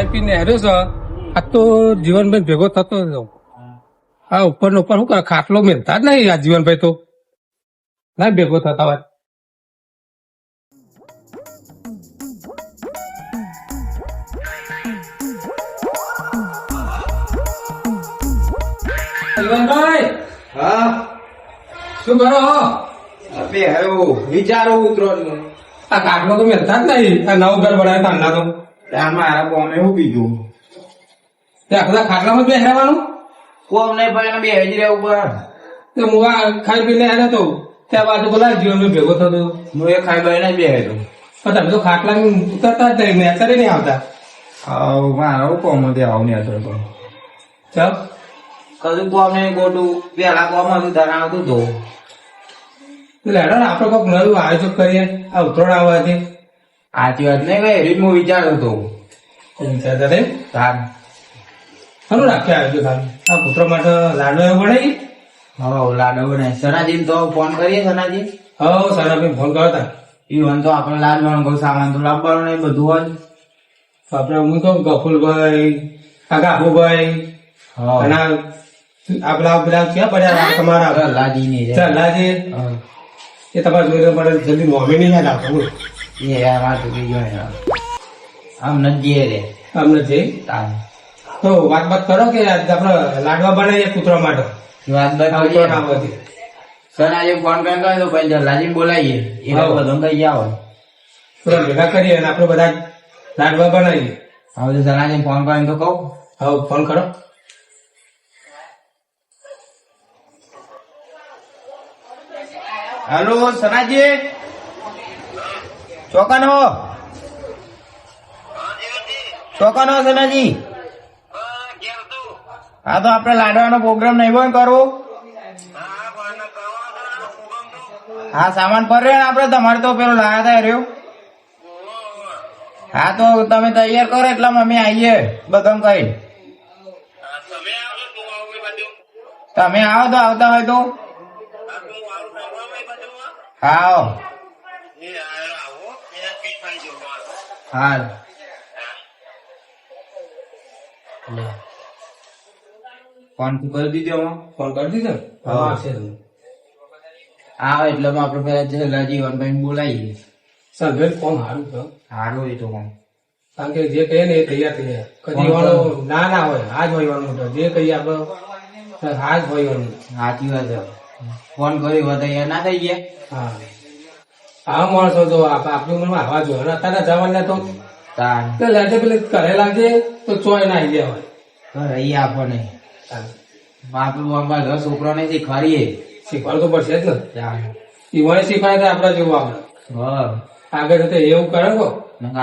ખાઈ પીને હેર્યો છે આ તો જીવનભાઈ ભેગો થતો હતો. હા ઉપર ને ઉપર શું કરે ખાટલો મેલતા જ નહીં આ જીવનભાઈ તો ના ભેગો થતા હોય. જીવનભાઈ હા શું કરો બે હવે વિચારો ઉતરવાનું આ ખાટલો તો મેલતા જ નહીં આ નવું ઘર બનાવે તાંડા તો મારા કોમે એવું બીજું ત્યાં બધા ખાટલામાં જ બેસવાનું કોમ નહીં પડે બે હજી રહેવું પડે તો હું આ ખાઈ પીને હેર્યો તો ત્યાં બાજુ બોલા જીવનભાઈ ભેગો થતો હું એ ખાઈ બને બે હતું પણ તમે તો ખાટલા ઉતરતા જ નહીં અત્યારે નહીં આવતા. મારો કોમ હતી આવું નહીં હતો તો ચાલ કદું કોમ નહીં ખોટું પેલા કોમ હતું તારે આવતું તો એટલે હેડો ને આપડે કોઈક નવું આયોજન કરીએ આ ઉત્તરાયણ આવવાથી. આથી વાત નહીં ભાઈ રીત હું વિચારતો હતો વિચારતા નહીં તાર ખરું રાખીએ આયોજન ખાલી આ પુત્ર માટે લાડુ એવો બનાવી. હવે લાડો બનાય સનાજી તો ફોન કરીએ સનાજી હવ સારાભાઈ ફોન કરતા ઈવન તો આપણે લાડવાનું કોઈ સામાન તો લાવવાનું નહીં બધું હોય આપડે હું તો ગફુલભાઈ આ ગાભુભાઈ અને આપડા પેલા ક્યાં પડ્યા તમારા લાજી ની ચલાજી એ તમારે જોઈ પડે જલ્દી નોમિની યાદ આપવું એ યાર વાત થઈ ગયો આમ નજીએ રે અમને જે તાર તો વાત કરો કે આપડે લાડવા બનાવીએ કૂતરા માટે વાત ઉત્તરાયણ આવવાથી. સનાજી ફોન કરીને કહી દો પછી લાજી બોલાવીએ એ બધું કઈ જાવ થોડા ભેગા કરીએ અને આપડે બધા લાડવા બનાવીએ. હવે સનાજી ફોન કરીને તો કહું હવે ફોન કરો. હેલો સનાજી ચોકાનો સનાજી હા તો આપડે લાડવાનો પ્રોગ્રામ નહીં હોય કરવો હા સામાન પર રહ્યો ને આપડે તમારે તો પેલો લાયા હતા રહ્યો હા તો તમે તૈયાર કરો એટલે અમે આવીએ બધા કઈ તમે આવો તો આવતા હોય તો હા હા ફોન કરી દીધો ફોન કરી દીધો ને? હા. આવશે તમે. હા એટલે આપડે પેલા જીવનભાઈ બોલાવીએ સર ફોન સારું છે સારું એ તો કારણ કે જે કહીએ ને એ તૈયાર થઈ જાય કદી વાળો ના હોય આજ હોયવાનું છે જે કહીએ આપડે આજ હોયવાનું. સાચી વાત છે ફોન કર્યો હોય તૈયાર ના થઈ ગયા હા આવા માણસો તો આપણી ઉંમરમાં આવા જોઈએ અને અત્યારે જવાના તો તાર લાગે પેલી ઘરે લાગે તો ચોય ના આવી ગયા હોય. રહી આપો નહીં આપણું અમારા ઘર છોકરો ને શીખવાડીએ શીખવાડવું તો પડશે જ ને. તાર ઈવોને શીખવાડે તો આપડે જેવું આપણે હા આગળ જતા એવું કરે કો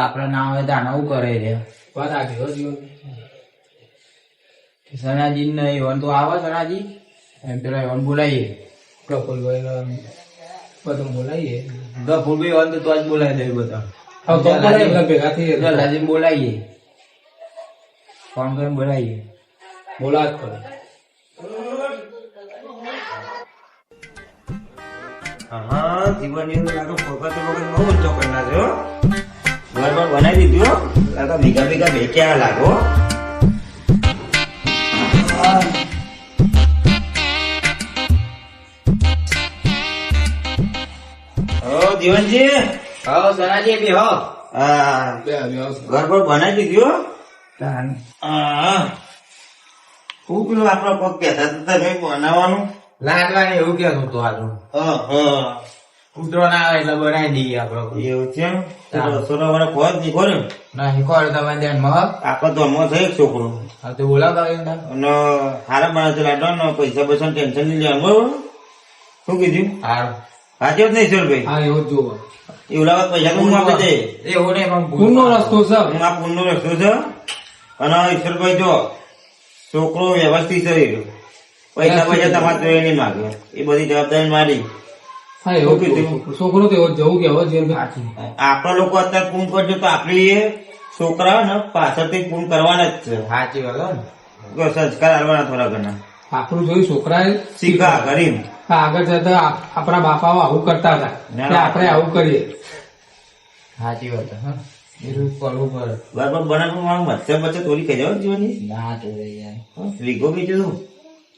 આપડે ના હોય તો આવું કરે રે વાત આગળ હો જીવન. સનાજી ને ઈવન તો આવે સનાજી એમ પેલા ઈવન બોલાવીએ પ્રફુલભાઈ બધું બોલાવીએ. ગફુરભાઈ ઈવન તો જ બોલાવી દે બધા હવે તો બોલાવીએ, બધા ભેગા થઈએ લાજી બોલાવીએ ફોન કરીને બોલાવીએ બોલાવ જ પડે. હા જીવન એવું લાગે ફોકસ બહુ ઊંચો કરી નાખ્યો ઘર પર બનાવી દીધું લાગે ભીગા ભીગા ભેક્યા લાગો હો જીવનજી હા સનાજી બી હો હા ઘર પર બનાવી દીધું હા હું પેલું આપડો પગ કહેતા હતા તમે બનાવવાનું લાડવાની એવું કેતું હતું આજુ ઉતરો ના આવે એટલે બનાવી દઈએ આપડે એવું છે સોના વાળા ખોજ નહીં ખોરે ના શીખવાડે તમે ધ્યાનમાં આપડે તો અમો છે એક છોકરો હા તો બોલાવતા હોય ને અને હારા બનાવશે લાડવા ને પૈસા પૈસા ટેન્શન નહીં લેવાનું બરોબર શું કીધું સારું સાચો જ નહીં સર ભાઈ હા એવું જ જોવો એવું લાગે પૈસા તો હું આપી દે એવું નહીં પણ પૂરનો રસ્તો છે. હું આ પૂર્ણ રસ્તો છે અને ઈશ્વરભાઈ જો છોકરો વ્યવસ્થિત છે પૈસા પૈસા તમારે જોઈ નહીં માગે એ બધી જવાબદારી મારી હા એવું શું કીધું? કીધું. છોકરો તો એવો જ જવું કે હવે જીવન આપણા લોકો અત્યારે પૂર્ણ કરજો તો આપડી એ છોકરા ને પાછળથી પૂર્ણ કરવાના જ છે સાચી વાત હો ને જો સંસ્કાર આવવાના થોડા ઘણા આપણું જોયું છોકરાએ શીખા કરીને આગળ જતા આપણા બાપાઓ આવું કરતા હતા ના, કે આપણે આવું કરીએ. સાચી વાત હે. એવું કરવું પડે. બરાબર બનાવવું મારું મચ્છર બચ્ચર તોડી ખાઈ જાવ જીવનની ના તો રે યાર. વીઘો બીજું શું?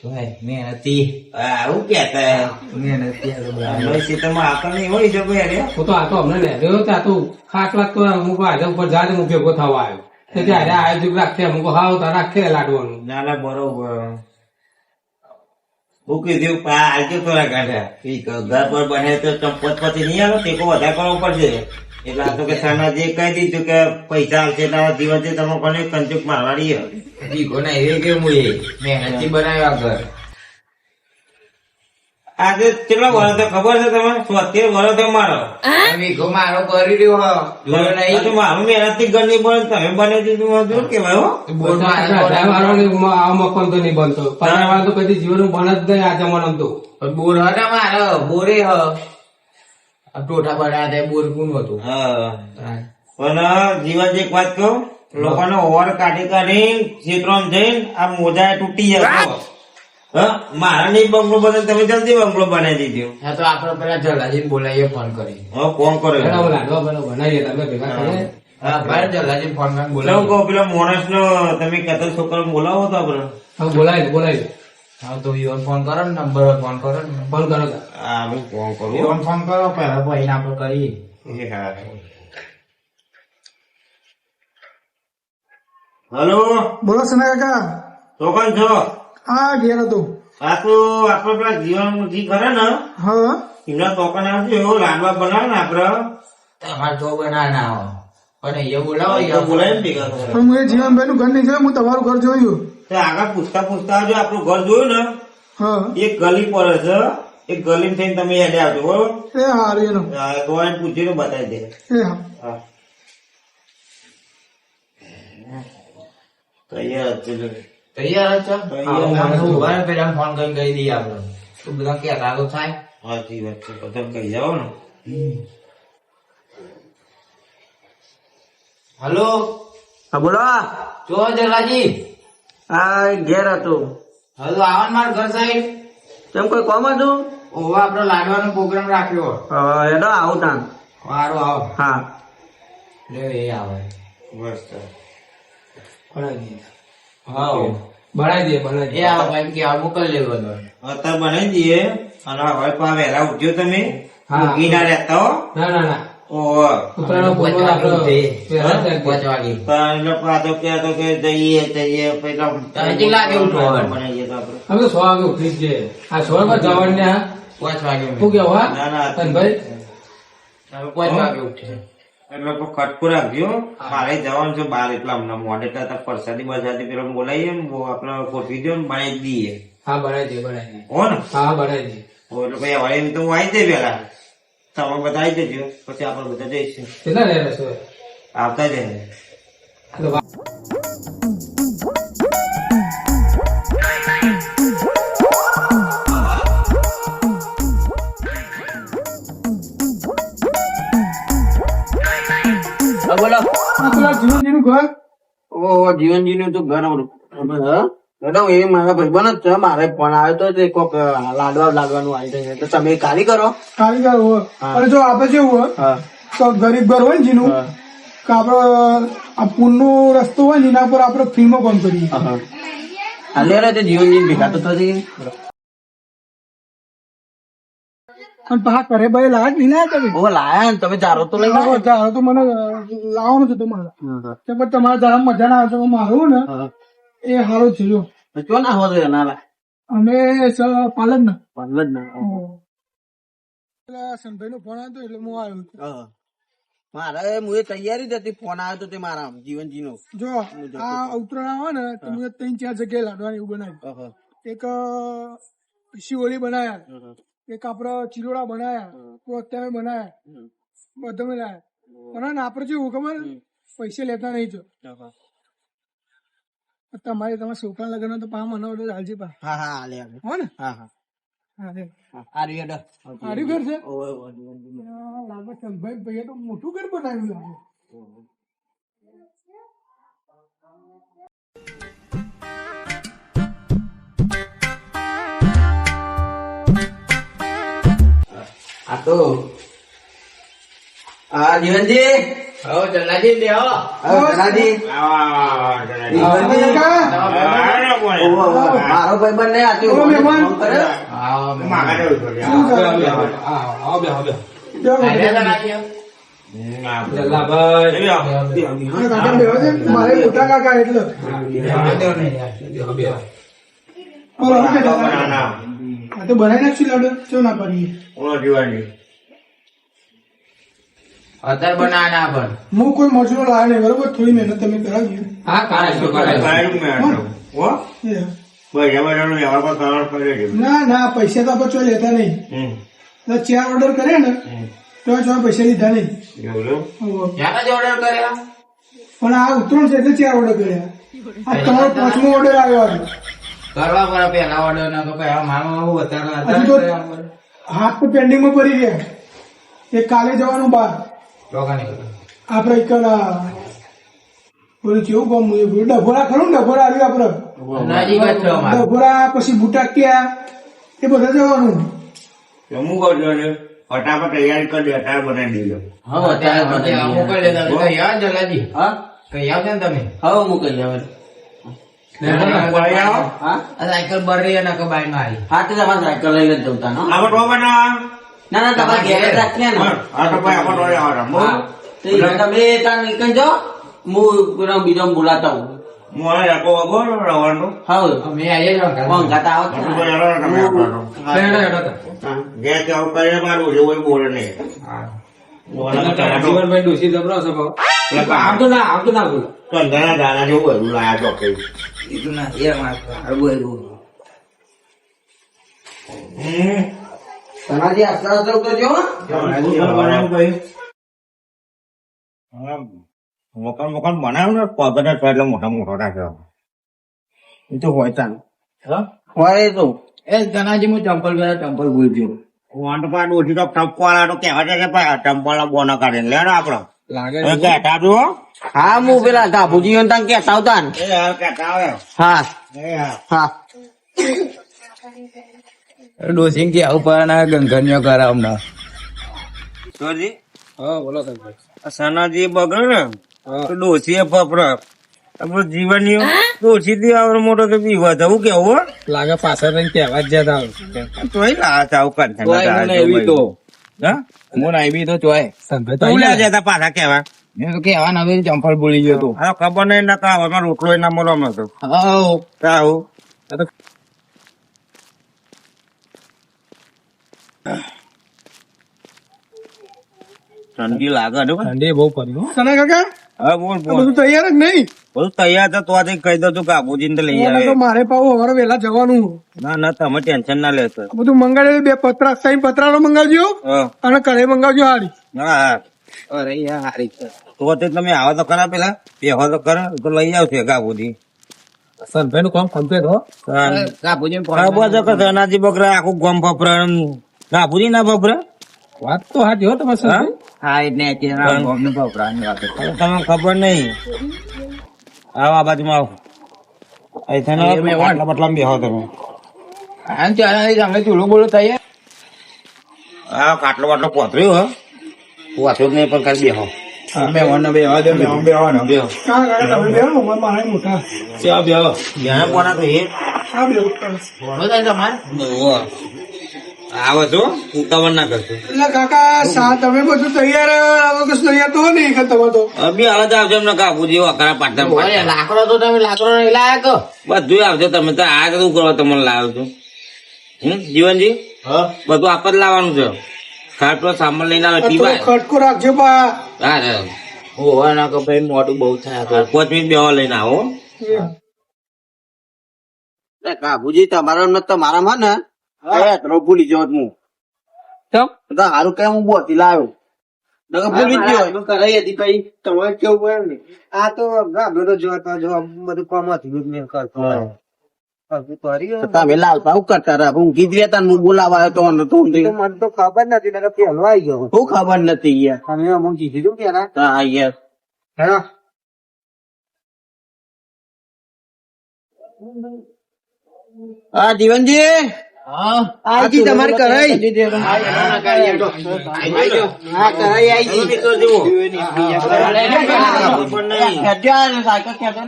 તો હે, મહેનતી. આવું કેતા મહેનતી આ તો બધા. હે ક્ષેત્રમાં આવતા નહીં હોય છે કોઈ અરે હું તો આ તો અમને નેર્યો ત્યાં તો ખાટલા તો અમુક આજે ઉપર જાય હું ભેગો થવા આવ્યો તો ત્યારે આયોજક રાખશે અમુક હાવ તો રાખે લાડવાનું. ના ના બરોબર હું કીધું આજે થોડા કાઢ્યા ઘર પર બને તો ચંપત પછી નહીં આવે ટેકો વધારે કરવો પડશે એટલે આ તો કે સાના જે કહી દીધું કે પૈસા આવશે એટલે આ દિવસે તમે કોને કંચુક મારવાડી હે. દીકો ના એવી કેમ હોય? મહેનતી બનાવ્યા ઘર. આજે કેટલા વર્ષ તો ખબર છે તમે 70 વર્ષ તો મારો વીઘો મારો કરી રહ્યો હો. જોયો આ નહીં? તો મારું મહેનતથી ઘર નહીં બને તમે બનાવી દીધું જોર કેવાય હો. બોલ મારો અઢાર વાળાને આ મકાન તો નહીં બનતો 15 વાળા તો કદી જીવન બને જ નહીં આ જમાનામાં તો. બોર હતા મારો બોરે હ આ ટોટા બનાવ્યા હતા બોર કોણ હતું? હા પણ જીવન એક વાત કહું લોકોને ઓવર કાઢી કાઢી ક્ષેત્રમાં જઈને આ મોજા તૂટી જાય હા મારા નહીં બંગલો બને તમે જલ્દી બંગલો બનાવી દીધો. હા તો આપડે પેલા જલાજી બોલાવીએ ફોન કરી. હવે ફોન કરો પેલા લાડવા પેલા બનાવીએ તમે ભેગા કરીએ. હા ભાઈ જલાજી ફોન કરી ચલો બોલાવો. કહો પેલા માણસ નો તમે કહેતા છોકરો બોલાવો તો આપડે હવે બોલાવી હા તો ઈવન ફોન કરો ને નંબર ફોન કરો ને. ફોન કરો તો. હા હું ફોન કરું ઈવન ફોન કરો પેલા ભાઈ આપડે કરીએ. એ હા હલો બોલો સના કાકા ચોકન છો હા ઘેર હતો આ તો આપડે પેલા જીવનજી ખરા ને હા એમના ટોકન આવશે એવો લાડવા બનાવે ને આપડે તમારે જો બના ના હો પણ એ બોલાવો તો બોલાય ને ભેગા કરે. પણ હું એ જીવનભાઈ નું ઘર નહીં જોયું હું તમારું ઘર જોયું તો આગળ પૂછતા પૂછતા આવજો આપણું ઘર જોયું ને હા એક ગલી પડે છે એક ગલી થઈને તમે યાદ આવજો બરોબર એ હારું એનો તો એને પૂછીને બતાવી દે એ હા હા તૈયાર જ છે. તૈયાર છો? તૈયાર. હા, મને ઉભા રહો, પેલા ફોન કરીને કહી દઈએ આપડે. તો બધા કહેતા તો થાય. સાચી વાત છે બધા કહી જાઓ ને હલો હા બોલો જો જલાજી હા ઘેર હતું હલો આવો ને મારા ઘર સાઈડ. કેમ કોઈ કોમ હતું ઓવા આપડે લાડવાનો પ્રોગ્રામ રાખ્યો. એનો આવું તાન સારું આવો. હા લે એ આવે. બસ તો. બનાવી દઈએ. હા બનાવી દઈએ બનાવી એ દઈએ. આવો ભાઈ કે આવું મોકલી લેવો તો. અત્યારે બનાવી દઈએ અને હવે પા વહેલા ઉઠજો તમે હા. ઊંઘી ના રહેતા હો ના ના ના ઓહો. ઉત્તરાયણનો પ્રોગ્રામ આપણે પહેલા જ પાંચ વાગે. પણ એટલે પાછો કહેતો કે જઈએ પેલા તમે કેટલા વાગે ઉઠો હવે? બનાવીએ તો આપણે અમે તો 6 વાગે ઉઠી જ જઈએ. આ 6 વાગે જવાનું ને આ 5 વાગે. શું કેવું હા ના ના તનભાઈ? હવે 5 વાગે ઉઠે. એટલે કોઈ ખટકું રાખજો મારે જવાનું છે બહાર એટલા હમણાં મોડે હતા પરસાદી બરસાદી પેલા બોલાવીએ ને આપડે ગોઠવી દો ને બનાવી દઈએ હા બનાવી દઈએ હો ને હા બનાવી દઈએ. એટલે ભાઈ હવે એમ તો હું આવી જાય પેલા તમે બધા આવી જજો પછી આપડે બધા જઈશું કેટલા રહે રહેશો? આવતા જ એટલે વા- બોલો આ પેલા જીવનજી નું ઘર ઓહો જીવનજી નું તો ઘર મેડમ એ મારા ભાઈબંધ જ છે મારે ફોન આવ્યો તો તે કોક લાડવાનું આવી જાય એટલે તમે કાલી કરો કારીગર હોય અને જો આપડે કેવું હોય હા તો ગરીબ ઘર હોય ને જીનું હા. કે આપડે આ પુલ નો રસ્તો હોય ને એના પર આપડે ફ્રીમાં કામ કરીએ હાલે રે તે જીવનજી ભેગા તો થતી અને પાછા ઘરે ભાઈ લાગ નહીં ના તમે ઓહો લાયા ને તમે ચારો તો લઈ આવો જાણો તો મને લાવવાનું છે તમારે તો પણ તમારે જરા મજા ના આવે તો મારું ને એ સારું છે જો ચો ના હોતો એના લા અમે પાલન ના પંદર જ ના પેલા સંભાઈ નો ફોન આવ્યો એટલે હું આવ્યો મારે હું એ તૈયારી જ હતી ફોન આવ્યો તો તે મારા જીવનજી નો જો આ ઉત્તરાયણ આવે ને તો મેં 3-4 જગ્યાએ લાડવાની એવું બનાવ્યું એક શિવોલી બનાયા એક આપડે ચિલોડા બનાયા અત્યારે બનાયા બધા બનાયા પણ આપડે જેવું ખબર પૈસા લેતા નહીં જો તમારા છોકરા લગ્ન તો પા મને ઓર્ડર હાલજે પા હા હા હાલે હાલે હો ને હા હા હા રે. આર્ય સારું ઘર છે ઓય લાગે સંભાઈ ભાઈએ તો મોટું ઘર બનાવ્યું લાગે આ તો હા જીવનજી હવે જલ્લાજી બેહો. ધનાજી. જીવનજી કાકા, મારો ભાઈ બંને આથી બોલો મહેમાન. ફોન કર્યો. આવો શું મહેમાન. કરે? આવો બે કેવો આલે કાકા? જલ્લાજી. જલ્લાભાઈ કાકા બેહો છે? મારે મોટા કાકા એટલે બોલો, શું કહેતા હતા? આ તો બનાવી નાખશું લાડુ, ચો ના પાડીએ. અત્યારે બનાવવાના પણ. હું કોઈ મજૂરો લાવ્યો નહીં, બરોબર? થોડી મહેનત તમે કરાવી. હા કરાવીશું ના ના, પૈસા તો આપણે ચોય લેતા નહીં. એટલે ચેર ઓર્ડર કરે ને તો ચોય પૈસા લીધા નહીં. હોવે. ક્યાં જ ઓર્ડર કર્યા? પણ આ ઉતરણ છે એટલે ચેર ઓર્ડર કર્યા. આ તમારો પાંચમો ઓર્ડર આવ્યો આજે. કરવા પડે પેલા ઓર્ડર ના તો કઈ મારો વધારે હજુ તો હાથ તો પેન્ડિંગ માં પડી ગયા. એ કાલે જવાનું બહાર આપડે એક બોલું કેવું ગામ ડભોરા ખરું ને, ડભોરા આવ્યું આપડે નજીક જ છો અમારે. ડભોરા પછી બુટાકિયા એ બધા જવાનું. ફટાફટ તૈયારી કરી દે અત્યારે બનાવી દેજો. હવે અત્યારે બધા મોકલી દેતા. કઈ આવો જલ્લાજી. હા કઈ આવજો ને તમે. હવે મૂકી આવે. હા આ સાયકલ બરી અને કે બાઈ માં આવી. હા તો તમારે સાયકલ લઈને જ જવતા ને. આપણે તો બનાવવા. ના ના તમારે ઘેર જ રાખીએ ને. આ તો ભાઈ આપણે તો આવવાનું. હા. તો તમે ત્યાં નીકળી જાઓ, હું બીજો બોલાતા હું. હું આ રાખો વગો રવાનું. હા અમે આવીએ જ અંકલ. મંગાતા આવો છો તો ને. યાર તમે આપવાનો. હા. જે કેવું કરીને મારું છે કોઈ બોલે નહીં. જીવનભાઈ ડોસી જબરો છે ભાવ. આમ તો ના બોલો. કંદના દાણા જેવું બધું લાયા તો કઈ. કીધું ના એ મારું. ધનાજી આસ્તા આસ્તા ઉતરજો હો. મકાન બનાવ્યું ને પગને એટલે મોટા મોટો રાખ્યો. એ તો હોય તાન. હોય તો એ ધનાજી હું ચંપલ ભૂલ ગયો. વાંટપા ડોસી તો ટપકો વાળા તો કહેવા છે કે ભાઈ ટમ્પલ બોનો કાઢીને લેડો આપડો. લાગે કહેતા છો? હા હું પેલા ગાભુજી હતા કેતા આવતા ને. એ હાલ કહેતા આવે. હા એ હા. હા ડોસિંગ થી આવું પડે ગંગન્યો કરે હમણાં. સોજી હા બોલો સાહેબ. સનાજી બગડે ને તો ડોસી ફફર આપણું જીવન ડોસી થી આવડે મોટો તો પીવા જવું કેવું લાગે પાછળ રહીને કહેવા જ જતા તોય લાશ આવું કરતા હું આવી તો ચોય. સંભાઈ જતા પાછા કેવા મેં તો કેવા હવે ચંપલ ભૂલી ગયો તો. હા ખબર નહીં ના કાવામાં રોટલો ના મળો નતો આવું ઠંડી લાગે ને ઠંડી બહુ પડી હો. સના કાકા હા બોલ આ બોલ બધું તૈયાર જ નહીં. બધું તૈયાર તો તો કહી દઉં છું કાબુજી ને લઈ મને આવે તો મારે પાવું સવારે વહેલા જવાનું. ના ના તમે ટેન્શન ના લેશો આ બધું મંગાડે બે પતરા સાઈન પતરાનો મંગાવજો હા અને કઢાઈ મંગાવજો હારી. હા અરે યાર હારી છે. તો તે તમે આવો તો ખરા પેલા બેહો તો ખરા તો લઈ આવશે કાબુજી સંભાઈ નું કામ કમ્પ્લીટ હો. કાપુજી ખબર છે કે ધનાજી બકરા આખું ગમ ફફરા કાબુજી ના ફફરા વાત તો હાજી હો તમારે સંભાઈ. હા એટલે અત્યારે ગોમને ભપરાની વાત છે. તમને ખબર નહીં આવો આ બાજુમાં આવો અહીંથી બટલા બેહો તમે હા ત્યારે તમે ચૂલો બોલો તૈયાર. હા કાટલો બાટલો પોતર્યું હો પોતર્યું નહીં પણ ખાલી બેહો મેવાનો બેવા દે બેવાનો બેહો. કાં કાકા તમે બેહો, મારે મોટા ચા બેહો. જ્યાં કોના તો એ આ બેહો. બોલો થાય તમારે. આવો છો ઉતાવળ ના કરશો એટલે કાકા તમે બધું તૈયાર આવો કશું તૈયાર તો હો નહીં કે તમે તો. બી આવે તો આવજો એમને કાબુજી વખરા પાડતા ઓય, લાકડો તો તમે લાકડો નહીં લાયા કો. બધું આવજો તમે તો આ શું કરો તમને લાવ્યો છું જીવનજી બધું આપ જ લાવવાનું છે ખાટલો સામાન લઈને આવે આ તો પીવાય ખટકો રાખજો પા. હા હા ઓવા ના કે ભાઈ મોટું બહુ થાય. 5 મિનિટ બેહો લઈને આવો ગાભુજી તમારો ને તમારામાં ને ભૂલી જાવ હું ચમ સારું કે હું બોતી લાવ્યો ભૂલી જ ગયો કરાઈ હતી ભાઈ તમારે કેવું પડે ને આ તો ગાભડો તો જોતા જો બધું કામ હતું કરતો તમે લાવતા હું કરતા રહ્યા હું કીધી હતા હું બોલાવા તો મને તો ખબર નથી ને પેલો આવી ગયો શું ખબર નથી યાર તમે અમુક કીધું પેલા હા યાર હા જીવનજી આજી તમારે કરાઈ હા કરાઈ આજી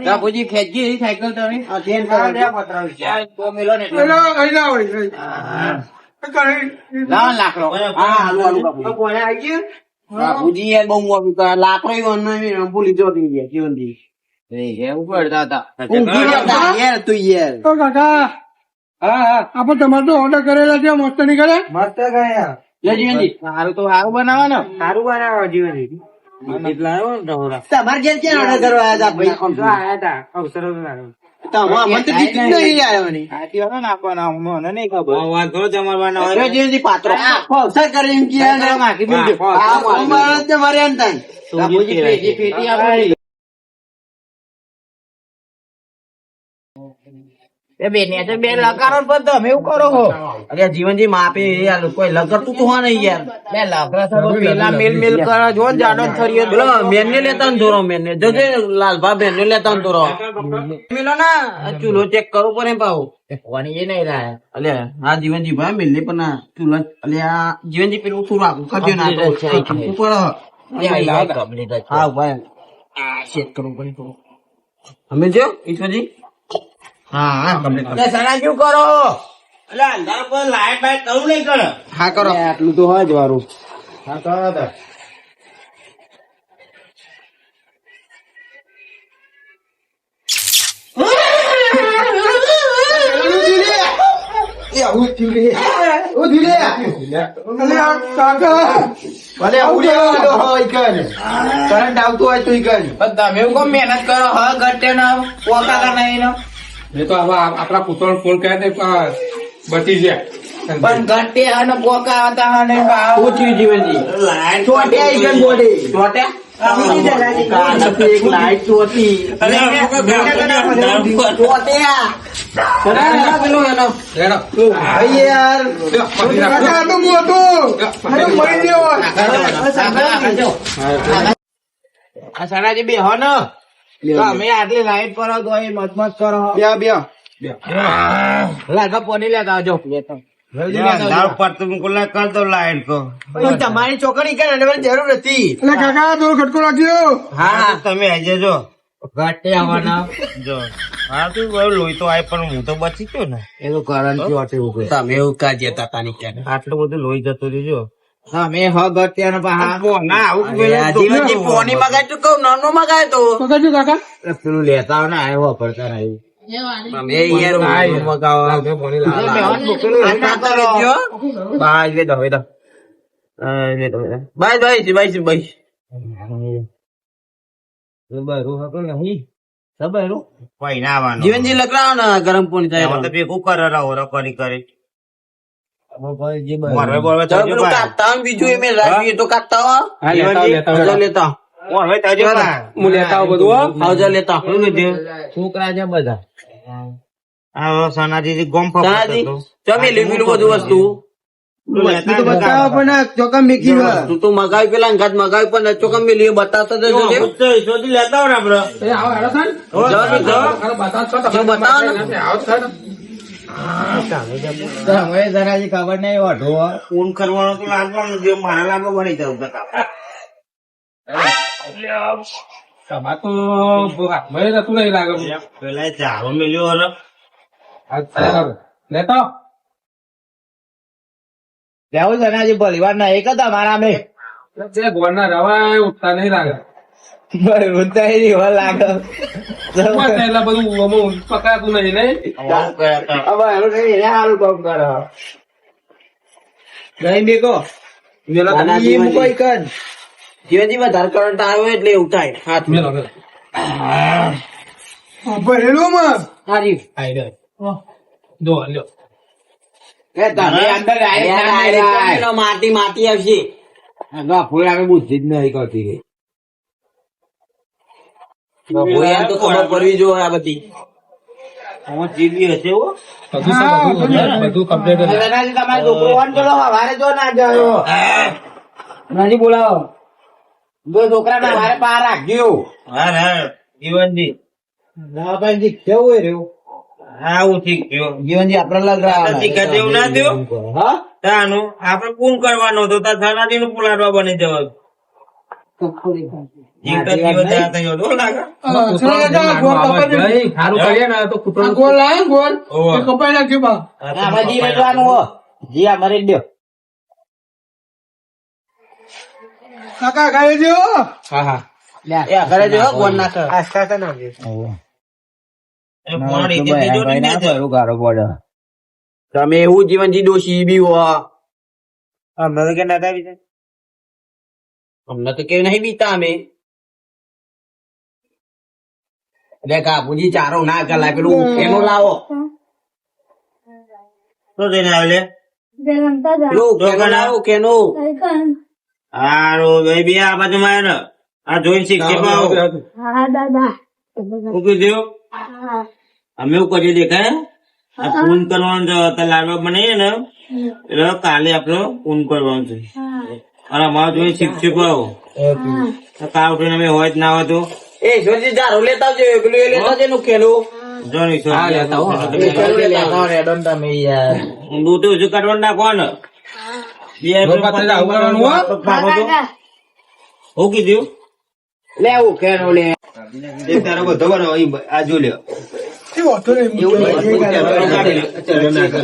બાપુજી ખેંચી સાયકલ તમે અહીં ના હોય કરાઈ. બાપુજી યાર બહુ મોટું કરે લાકડો ભૂલી જો જીવનથી ઊંઘી જતા યાર તું યાર તો કાકા આપણે તમારે તો ઓર્ડર કરેલા છે મસ્ત નહીં કરે સારું તો સારું બનાવો ને સારું બનાવો જીવનજી તમારે ઘેર ક્યાં ઓર્ડર કરવા આવ્યા હતા ભાઈ મને તો કીધું જ નહીં આવ્યો વાંધો જમવાનું હોય. જીવનજી પાત્રો અવસર કરે એમ કે તમારે એમ થાય બાપુજી પેટી આપો જીવનજી માપે કોઈ લગતું તો હોય નહીં યાર મેન ને લેતા ધોરો મેન ને જજે લાલભા બેન ને લેતા ધોરો મિલો ના ચૂલો ચેક કરવો પડે ભાવ કોની એ નહીં રહ્યા અલે હા જીવનજી ભાઈ મિલ ને પણ ચૂલો અલે આ જીવનજી પેલું થોડું આગું કરજો ના ઉપર હા ભાઈ ચેક કરવું પડે થોડું અમે જો ઈશ્વરજી હા સરાજુ કરો એટલે અંધાર પર લાઈટ બાઈટ કરું નહીં કરે. હા કરો આટલું તો હોય જ વારું હા કરો તો. કરંટ આવતું હોય તો તમે એવું મહેનત કરો હ ઘટે ના પોકા નહીં એ તો હવે આપણા પુત્ર ફોન કર્યા તે બચી ગયા પણ ઘટે અને પોકા હતા અને ઓછી જીવનજી લાઈટ ચોટે આવી ગઈ બોડી ચોટે એક લાઈટ ચોટી ચોટે ભાઈ યાર કાકા તો હું હતું મળી ગયો આ સનાજી બે હો ને તમે આટલી લાઈટ પર તો એ મત મત કરો લાગા પોની લેતા આવજો અંધાર પર તો મુકલા કર દો લાઈટ કો. તમારી ચોકડી કે જરૂર નથી એટલે કાકા થોડો ખટકો રાખ્યો હા તમે આજે જો ઘટે આવવાના જો હા તું બહુ લોહી તો આય પણ હું તો બચી ગયો ને. એનું કારણ ચોટે ઉભે તમે એવું કાજે તાતાની કે આટલું બધું લોહી જતું રહ્યું. તમે હ ઘટે અને ના આવું જીવનજી પોની મગાય તો કહું નાનો મગાય તો પકડજો કાકા પેલું લેતા આવો ને આવ્યો પડતા આવ્યું તમે યાર મગાવો જીવનજી લગડાવો ને ગરમ પાણી થાય ભેગું કરે રહો કરી કરી કાઢતા બીજું એમ રાખીએ તો કાઢતા હો લેતા હું લેતા આવું બધું હો. આવજો લેતા છોકરા છે બધા સનાજી ગોમ તાજી તમે લીધું બધું વસ્તુ ચોકમ મેકી તું મગાવી પેલા ઘાત મગાવી પણ ચોકમ મેલી બતાવતો શોધી લેતા હોય આપડે. એ આવો હેડો સાહેબ. અરે બતાવો છો તમે. બતાવો ને. આવો સાહેબ. જરાજી ખબર નહીં વાઢો ફોન કરવાનો તો લાગવાનો જે મારા લાગો બની જાવ તમારે તો હાથમાં જતું નહીં લાગે. પેલા ચારો મેલ્યો હરો. લેતા આવો. લેવું જનાજી ભલીવાર ના એક હતા મારા અમે તે ગોળના રવા ઉઠતા નહીં લાગે. લાગે એટલે બધું આમાં પકડાતું નહીં નહીં. સારું કામ કરો નહીં બેકો જીવનજી વધારે કરંટ આવ્યો એટલે એવું થાય હાથ મેલો મેલો. ભરેલું માં હારી જો લ્યો. માટી માટી આવશે ફૂલ આપણે બુદ્ધિ જ નહીં કરતી ગઈ તો ખબર પડવી જોઈએ આ બધી જીબી હશે હો. બધું કમ્પ્લીટ. તમારે છોકરો ફોન કરો હવારે જો ના ગયો નાજી બોલાવો જો છોકરા ના મારે બહાર રાખ્યો હા હા જીવનજી ના ભાઈ કેવું રહ્યું આવું શીખ ગયો જીવનજી આપડે તીખા જેવું ના થયું હા તાનું આપડે પૂન કરવાનો હતો તાર સનાદી નું પુલાડવા બની જવાનું જીવતા જીવતા હતા એવું ન લાગે ગોળ કપાઈ દે. ભાઈ સારું કરીએ ને તો આ કૂતરો ગોળ લાવે ને ગોળ ઓહો. એ કપાઈ નાખ્યો બા આમાં જી વેચવાનું હો જી આ મરી દો કાકા ખાઈ દો હા હા એ ઘરે જો ગોળ નાખ એ ફોન રીતે બીજો નહીં ને છે. તમે એવું જીવનજી ડોશી બી હો અમને તો કે ના આવી છે અમને તો કેવું નહીં બીતા અમે એટલે કાપુજી ચારો ના કલાક પેલું એનો લાવો શું થઈને આવે પેલું કેનો લાવો કેનો હારું ભાઈ બે આ બાજુ માં ને આ જોઈને શીખશે પાહો. શું કીધું અમે એવું કરીએ દેખાય આ પૂન કરવાનું છે તો લાડવા બનાવીએ ને એટલે કાલે આપડે પૂન કરવાનું છે અને અમારે જોઈને શીખશે પાહો. તો કાલ ઉઠીને અમે હોય જ ના હોય તો એ ઈશ્વરજી ચારો લેતા આવજો પેલું એ લેતા આવજો એનું કેનું જો ને ઈશ્વર. એ કેનું લેતા આવો રેડો ને તમે યાર ઊંધું તો હજુ કાઢવાનું નાખવાનું બે રોપા થઈ જાય, આવું કરવાનું હો? શું કીધું લેવું કેનું લે તારો બધો બનાવો આ જો લ્યો એ વાંધો નહીં.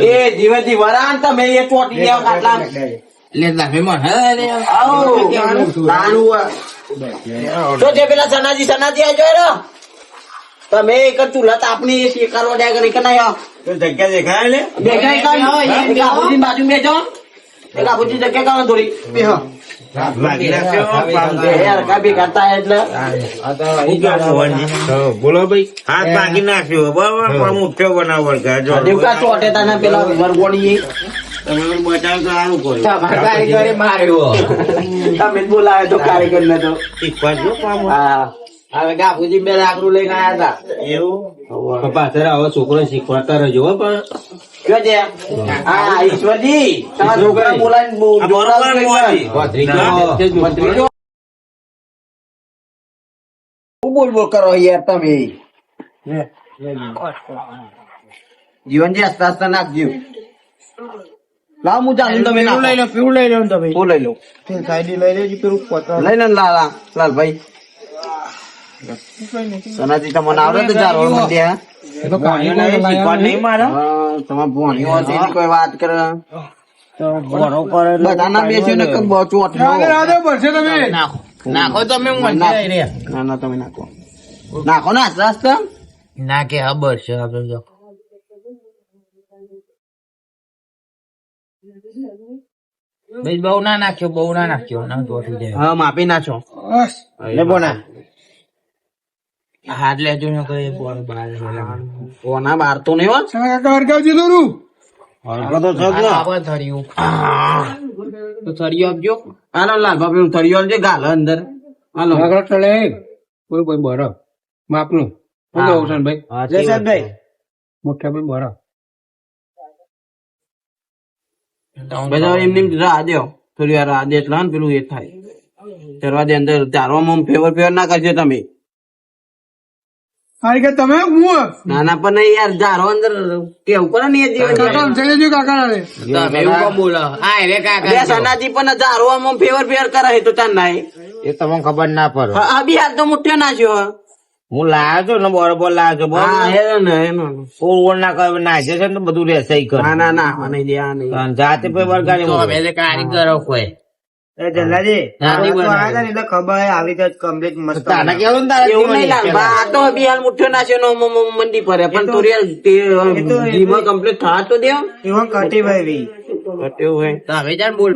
એ જીવનજી વરાન તમે એ ચોટી લેવા કાટલા લેતા ફેમસ હે લે આવો નાનું તો જે પેલા સનાજી આવજો રે તમે એક ચૂલા તાપની શેકારો દે કરી કે નહીં તો જગ્યા દેખાય લે દેખાય કાઈ હોય બાબુજી બાજુ બેજો બાબુજી જગ્યા કાઢો થોડી બેહો ભાગી નાખજો પામ યાર કાબી કરતા એટલે બોલો ભાઈ હાથ ભાગી નાખ્યો બરાબર પણ મુઠ્ઠો બનાવો જો દેવકા ચોટે તને પેલા વરગોડી તમે બચાવ તો સારું કર્યું કારીગરે માર્યો તમે બોલાવે તો કારીગર ને તો શીખવા જો પામ હા હવે બાબુજી બે લાકડું લઈને આયા હતા એવું પાછળ હવે છોકરો શીખવાડતા રહેજો હો પણ કયો છે હા ઈશ્વરજી તમારા છોકરા બોલાવીને બોલ બોલ કરો યાર તમે જીવનજી આસ્તા આસ્તા નાખજો લાવ હું જાણું તમે લઈ લો પીવું લઈ લો તમે હું લઈ લો લઈ લો લાલભાઈ સનાજી તમને આવડે તો ચાલો મંદિર એ તો કાંઈ ના શીખવા નહીં મારા તમારે ભણ્યો હશે એની કોઈ વાત કરે બધાના બેસ્યો ને ચોટ રાધે પડશે તમે નાખો તમે ના ના તમે નાખો નાખો ને આસ્તે આસ્તે નાખે ખબર છે આપણે જો બહુ ના નાખ્યો ના ચોટી જાય હા માપી નાખો બસ લે બોના હાથ લેજો ને કઈ બોલ બાર કોના બાર તો નહીં હો સારા કાકા હરગાવજી દોરું તો થરિયો આપજો હાલો લાલ બાપુ થરિયો આપજો ગાલ અંદર હાલો આગળ ચલે કોઈ કોઈ બરફ માપનું શું કહું છે ભાઈ મોટા ભાઈ બરફ બધા એમને રાહ દો થોડી વાર રાહ દે એટલે ને પેલું એ થાય કરવા દે અંદર ચારવામાં ફેવર ના કરજો તમે કારીગર તમે હું નાના પણ નહીં યાર જારો અંદર કેવું કરે ને એ કાકા સમજાઈ દેજો કાકા નારે તમે એવું કોણ બોલો હા રે કાકા સનાજી પણ જારવામાં ફેવર કરે તો ચાર નાય એ તમને ખબર ના પડે આ બી હાથ તો મુઠ્ઠે નાખ્યો હું લાવ્યો છું ને બરોબર લાવ્યો છું હા બરોબર ફોન ના કરે નાખે છે ને બધું રહેશે ના ના નહીં દે આ નહીં જાતે કોઈ વરગાડી કારીગરો કોઈ જલ્લાજી એટલે ખબર આવી જાય કમ્પ્લીટ મસ્ત એવું નહીં લાલબા આ તો બી હાલ મુઠ્ઠો નાખ્યો મંડી પર પણ થોડી કમ્પ્લીટ થવા તો દે એવું કટી ભાઈ હવે જાણ બોલ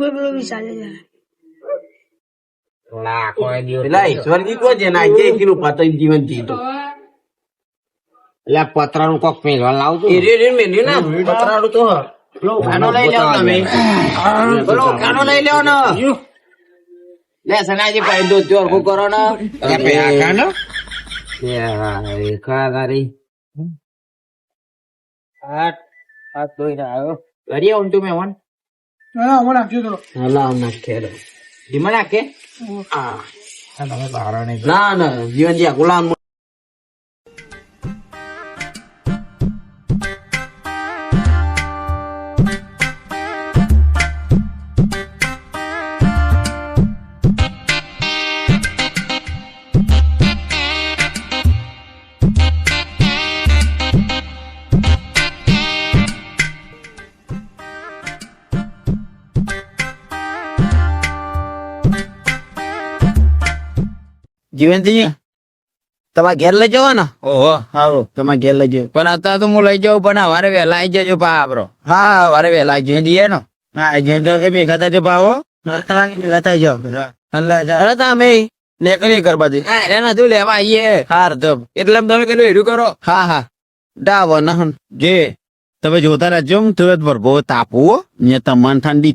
પેલા ઈશ્વરજી કો છે ના જે કિલો પાતો જીવન જીતો એટલે પતરા નું કોક મેળવા લાવજો મેન્યુ ના પતરાડું તો ખાનો લઈ લેવો તમે બોલો ખાનો લઈ લેવો ને લે સનાજી ભાઈ દો ચોર કો કરો ને ખારી કરીએ ઊંટું મેં વન ના અમારે આપજો તો હલા નાખે ધીમા નાખે ના ના જીવનજી ગુલામ જીવનજી તમારે ઘેર લઈ જવો ને ઓહો સારું તમારે ઘેર લઈ જવો પણ અત્યારે તો હું લઈ જાઉં પણ સવારે વહેલા આવી જજો પા આપડો હા સવારે વહેલા આવી જઈએ ને હા જે ભેગા થાય ભાવો ભેગા થઈ જાઓ અરે તમે નીકળી કરવા દે એને તું લેવા આવીએ હાર તો એટલે તમે પેલું હેરું કરો હા હા ડાવો ના જે તમે જોતા રહેજો તમે ભરભો તાપવો ને તમને ઠંડી